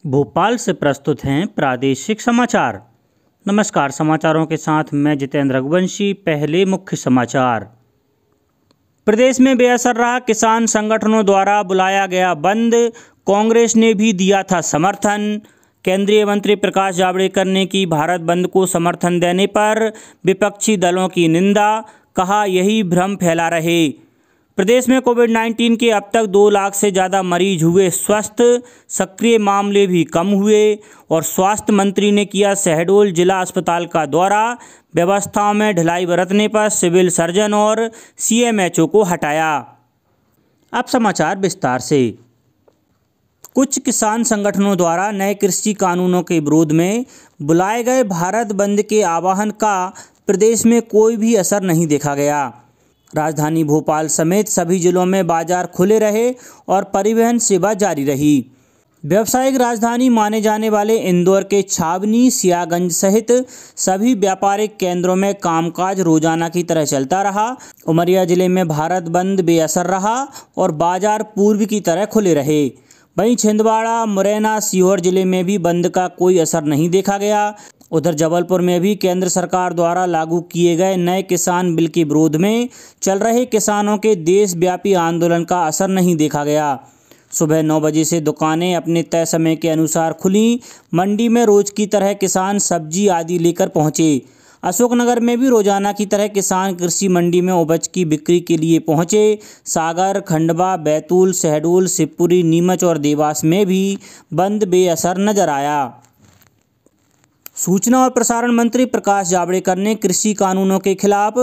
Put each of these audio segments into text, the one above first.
भोपाल से प्रस्तुत हैं प्रादेशिक समाचार। नमस्कार, समाचारों के साथ मैं जितेंद्र रघुवंशी। पहले मुख्य समाचार। प्रदेश में बेअसर रहा किसान संगठनों द्वारा बुलाया गया बंद, कांग्रेस ने भी दिया था समर्थन। केंद्रीय मंत्री प्रकाश जावड़ेकर ने की भारत बंद को समर्थन देने पर विपक्षी दलों की निंदा, कहा यही भ्रम फैला रहे। प्रदेश में कोविड-19 के अब तक 2 लाख से ज़्यादा मरीज हुए स्वस्थ, सक्रिय मामले भी कम हुए। और स्वास्थ्य मंत्री ने किया शहडोल जिला अस्पताल का दौरा, व्यवस्थाओं में ढिलाई बरतने पर सिविल सर्जन और सीएमएचओ को हटाया। अब समाचार विस्तार से। कुछ किसान संगठनों द्वारा नए कृषि कानूनों के विरोध में बुलाए गए भारत बंद के आह्वान का प्रदेश में कोई भी असर नहीं देखा गया। राजधानी भोपाल समेत सभी जिलों में बाजार खुले रहे और परिवहन सेवा जारी रही। व्यावसायिक राजधानी माने जाने वाले इंदौर के छावनी, सियागंज सहित सभी व्यापारिक केंद्रों में कामकाज रोजाना की तरह चलता रहा। उमरिया जिले में भारत बंद बेअसर रहा और बाजार पूर्व की तरह खुले रहे। वहीं छिंदवाड़ा, मुरैना, सीहोर जिले में भी बंद का कोई असर नहीं देखा गया। उधर जबलपुर में भी केंद्र सरकार द्वारा लागू किए गए नए किसान बिल के विरोध में चल रहे किसानों के देशव्यापी आंदोलन का असर नहीं देखा गया। सुबह 9 बजे से दुकानें अपने तय समय के अनुसार खुली। मंडी में रोज की तरह किसान सब्जी आदि लेकर पहुंचे। अशोकनगर में भी रोजाना की तरह किसान कृषि मंडी में उपज की बिक्री के लिए पहुंचे। सागर, खंडवा, बैतूल, शहडोल, शिवपुरी, नीमच और देवास में भी बंद बेअसर नजर आया। सूचना और प्रसारण मंत्री प्रकाश जावड़ेकर ने कृषि कानूनों के खिलाफ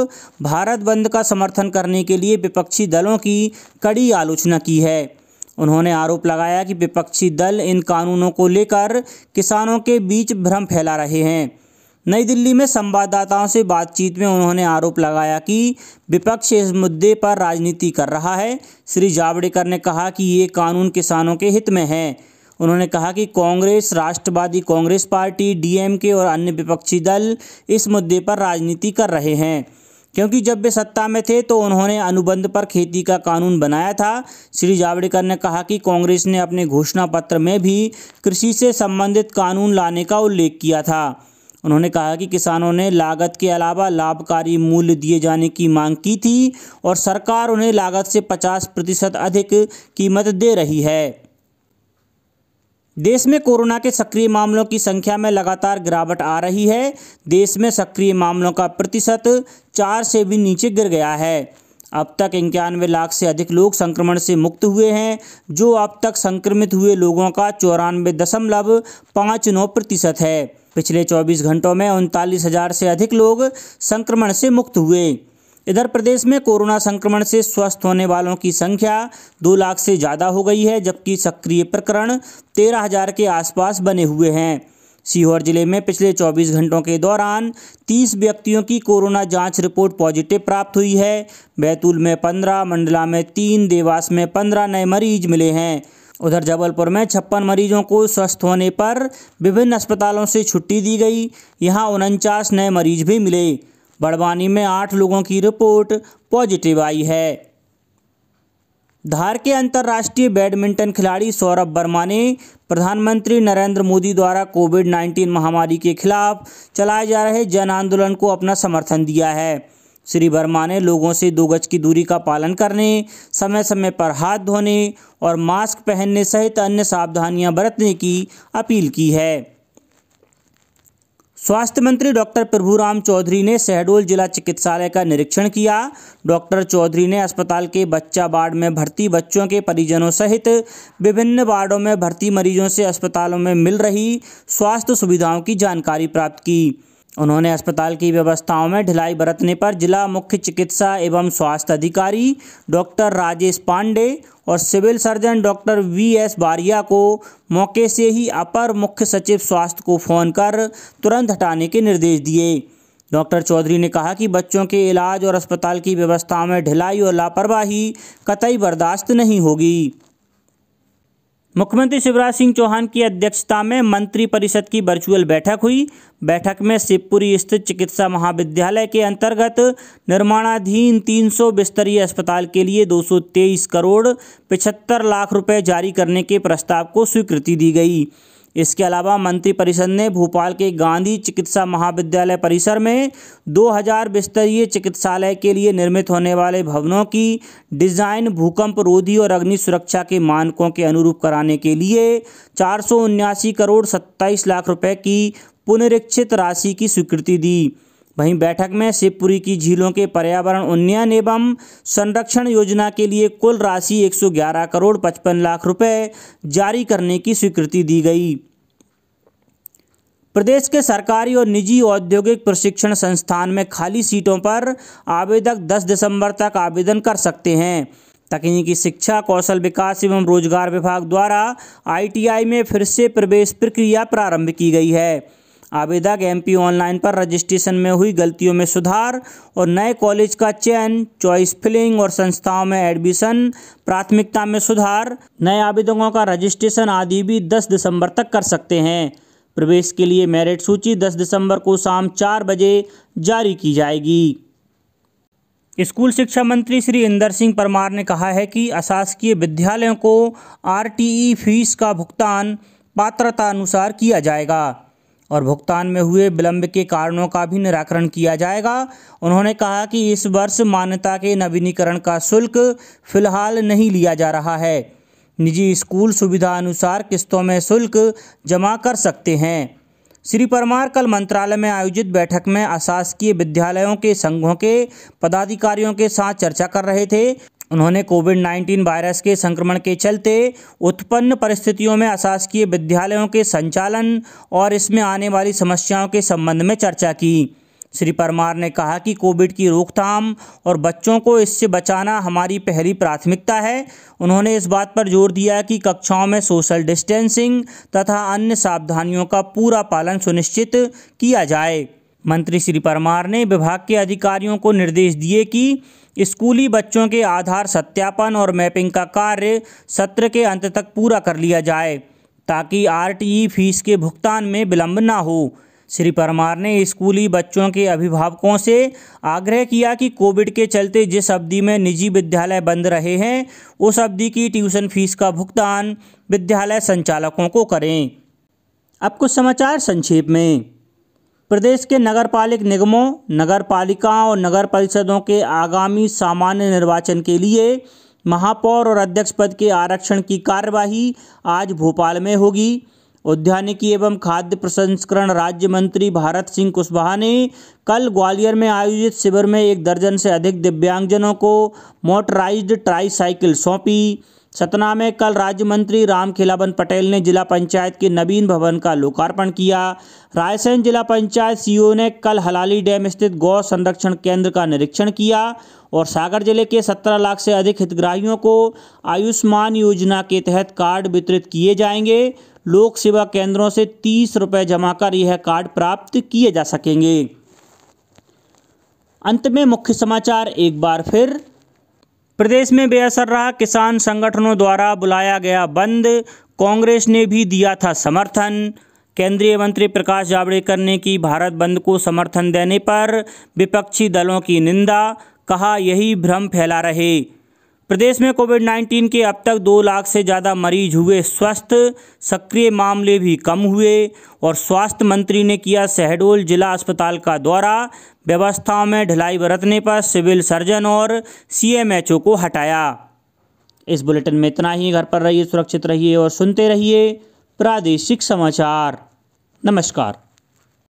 भारत बंद का समर्थन करने के लिए विपक्षी दलों की कड़ी आलोचना की है। उन्होंने आरोप लगाया कि विपक्षी दल इन कानूनों को लेकर किसानों के बीच भ्रम फैला रहे हैं। नई दिल्ली में संवाददाताओं से बातचीत में उन्होंने आरोप लगाया कि विपक्ष इस मुद्दे पर राजनीति कर रहा है। श्री जावड़ेकर ने कहा कि ये कानून किसानों के हित में है। उन्होंने कहा कि कांग्रेस, राष्ट्रवादी कांग्रेस पार्टी, डीएमके और अन्य विपक्षी दल इस मुद्दे पर राजनीति कर रहे हैं, क्योंकि जब वे सत्ता में थे तो उन्होंने अनुबंध पर खेती का कानून बनाया था। श्री जावड़ेकर ने कहा कि कांग्रेस ने अपने घोषणा पत्र में भी कृषि से संबंधित कानून लाने का उल्लेख किया था। उन्होंने कहा कि किसानों ने लागत के अलावा लाभकारी मूल्य दिए जाने की मांग की थी और सरकार उन्हें लागत से 50% अधिक कीमत दे रही है। देश में कोरोना के सक्रिय मामलों की संख्या में लगातार गिरावट आ रही है। देश में सक्रिय मामलों का प्रतिशत 4 से भी नीचे गिर गया है। अब तक 91 लाख से अधिक लोग संक्रमण से मुक्त हुए हैं, जो अब तक संक्रमित हुए लोगों का 94.59% है। पिछले 24 घंटों में 39,000 से अधिक लोग संक्रमण से मुक्त हुए। इधर प्रदेश में कोरोना संक्रमण से स्वस्थ होने वालों की संख्या 2 लाख से ज़्यादा हो गई है, जबकि सक्रिय प्रकरण 13,000 के आसपास बने हुए हैं। सीहोर जिले में पिछले 24 घंटों के दौरान 30 व्यक्तियों की कोरोना जांच रिपोर्ट पॉजिटिव प्राप्त हुई है। बैतूल में 15, मंडला में 3, देवास में 15 नए मरीज मिले हैं। उधर जबलपुर में 56 मरीजों को स्वस्थ होने पर विभिन्न अस्पतालों से छुट्टी दी गई। यहाँ 49 नए मरीज भी मिले। बड़वानी में 8 लोगों की रिपोर्ट पॉजिटिव आई है। धार के अंतर्राष्ट्रीय बैडमिंटन खिलाड़ी सौरभ वर्मा ने प्रधानमंत्री नरेंद्र मोदी द्वारा कोविड-19 महामारी के खिलाफ चलाए जा रहे जन आंदोलन को अपना समर्थन दिया है। श्री वर्मा ने लोगों से 2 गज की दूरी का पालन करने, समय समय पर हाथ धोने और मास्क पहनने सहित अन्य सावधानियां बरतने की अपील की है। स्वास्थ्य मंत्री डॉक्टर प्रभुराम चौधरी ने शहडोल जिला चिकित्सालय का निरीक्षण किया। डॉक्टर चौधरी ने अस्पताल के बच्चा वार्ड में भर्ती बच्चों के परिजनों सहित विभिन्न वार्डों में भर्ती मरीजों से अस्पतालों में मिल रही स्वास्थ्य सुविधाओं की जानकारी प्राप्त की। उन्होंने अस्पताल की व्यवस्थाओं में ढिलाई बरतने पर जिला मुख्य चिकित्सा एवं स्वास्थ्य अधिकारी डॉक्टर राजेश पांडे और सिविल सर्जन डॉक्टर वीएस बारिया को मौके से ही अपर मुख्य सचिव स्वास्थ्य को फोन कर तुरंत हटाने के निर्देश दिए। डॉक्टर चौधरी ने कहा कि बच्चों के इलाज और अस्पताल की व्यवस्थाओं में ढिलाई और लापरवाही कतई बर्दाश्त नहीं होगी। मुख्यमंत्री शिवराज सिंह चौहान की अध्यक्षता में मंत्री परिषद की वर्चुअल बैठक हुई। बैठक में शिवपुरी स्थित चिकित्सा महाविद्यालय के अंतर्गत निर्माणाधीन 300 बिस्तरीय अस्पताल के लिए 223 करोड़ 75 लाख रुपए जारी करने के प्रस्ताव को स्वीकृति दी गई। इसके अलावा मंत्रिपरिषद ने भोपाल के गांधी चिकित्सा महाविद्यालय परिसर में 2000 बिस्तरीय चिकित्सालय के लिए निर्मित होने वाले भवनों की डिजाइन भूकंप रोधी और अग्नि सुरक्षा के मानकों के अनुरूप कराने के लिए 479 करोड़ 27 लाख रुपए की पुनरीक्षित राशि की स्वीकृति दी। वहीं बैठक में शिवपुरी की झीलों के पर्यावरण उन्नयन एवं संरक्षण योजना के लिए कुल राशि 111 करोड़ 55 लाख रुपए जारी करने की स्वीकृति दी गई। प्रदेश के सरकारी और निजी औद्योगिक प्रशिक्षण संस्थान में खाली सीटों पर आवेदक 10 दिसंबर तक आवेदन कर सकते हैं। तकनीकी शिक्षा, कौशल विकास एवं रोजगार विभाग द्वारा ITI में फिर से प्रवेश प्रक्रिया प्रारंभ की गई है। आवेदक MP ऑनलाइन पर रजिस्ट्रेशन में हुई गलतियों में सुधार और नए कॉलेज का चयन, चॉइस फिलिंग और संस्थाओं में एडमिशन प्राथमिकता में सुधार, नए आवेदकों का रजिस्ट्रेशन आदि भी 10 दिसंबर तक कर सकते हैं। प्रवेश के लिए मेरिट सूची 10 दिसंबर को शाम 4 बजे जारी की जाएगी। स्कूल शिक्षा मंत्री श्री इंदर सिंह परमार ने कहा है कि अशासकीय विद्यालयों को RTE फीस का भुगतान पात्रता अनुसार किया जाएगा और भुगतान में हुए विलंब के कारणों का भी निराकरण किया जाएगा। उन्होंने कहा कि इस वर्ष मान्यता के नवीनीकरण का शुल्क फिलहाल नहीं लिया जा रहा है। निजी स्कूल सुविधा अनुसार किस्तों में शुल्क जमा कर सकते हैं। श्री परमार कल मंत्रालय में आयोजित बैठक में अशासकीय विद्यालयों के संघों के पदाधिकारियों के साथ चर्चा कर रहे थे। उन्होंने कोविड-19 वायरस के संक्रमण के चलते उत्पन्न परिस्थितियों में अशासकीय विद्यालयों के संचालन और इसमें आने वाली समस्याओं के संबंध में चर्चा की। श्री परमार ने कहा कि कोविड की रोकथाम और बच्चों को इससे बचाना हमारी पहली प्राथमिकता है। उन्होंने इस बात पर जोर दिया कि कक्षाओं में सोशल डिस्टेंसिंग तथा अन्य सावधानियों का पूरा पालन सुनिश्चित किया जाए। मंत्री श्री परमार ने विभाग के अधिकारियों को निर्देश दिए कि स्कूली बच्चों के आधार सत्यापन और मैपिंग का कार्य सत्र के अंत तक पूरा कर लिया जाए ताकि RTE फीस के भुगतान में विलंब न हो। श्री परमार ने स्कूली बच्चों के अभिभावकों से आग्रह किया कि कोविड के चलते जिस अवधि में निजी विद्यालय बंद रहे हैं उस अवधि की ट्यूशन फीस का भुगतान विद्यालय संचालकों को करें। अब कुछ समाचार संक्षेप में। प्रदेश के नगरपालिक निगमों, नगरपालिकाओं और नगर परिषदों के आगामी सामान्य निर्वाचन के लिए महापौर और अध्यक्ष पद के आरक्षण की कार्यवाही आज भोपाल में होगी। उद्यानिकी एवं खाद्य प्रसंस्करण राज्य मंत्री भारत सिंह कुशवाहा ने कल ग्वालियर में आयोजित शिविर में 1 दर्जन से अधिक दिव्यांगजनों को मोटराइज्ड ट्राईसाइकिल सौंपी। सतना में कल राज्य मंत्री रामखेलावन पटेल ने जिला पंचायत के नवीन भवन का लोकार्पण किया। रायसेन जिला पंचायत CO ने कल हलाली डैम स्थित गौ संरक्षण केंद्र का निरीक्षण किया और सागर जिले के 17 लाख से अधिक हितग्राहियों को आयुष्मान योजना के तहत कार्ड वितरित किए जाएंगे। लोक सेवा केंद्रों से 30 रुपये जमा कर यह कार्ड प्राप्त किए जा सकेंगे। अंत में मुख्य समाचार एक बार फिर। प्रदेश में बेअसर रहा किसान संगठनों द्वारा बुलाया गया बंद, कांग्रेस ने भी दिया था समर्थन। केंद्रीय मंत्री प्रकाश जावड़ेकर ने की भारत बंद को समर्थन देने पर विपक्षी दलों की निंदा, कहा यही भ्रम फैला रहे। प्रदेश में कोविड-19 के अब तक 2 लाख से ज़्यादा मरीज हुए स्वस्थ, सक्रिय मामले भी कम हुए और स्वास्थ्य मंत्री ने किया शहडोल जिला अस्पताल का दौरा। व्यवस्थाओं में ढिलाई बरतने पर सिविल सर्जन और CMHO को हटाया। इस बुलेटिन में इतना ही। घर पर रहिए, सुरक्षित रहिए और सुनते रहिए प्रादेशिक समाचार। नमस्कार।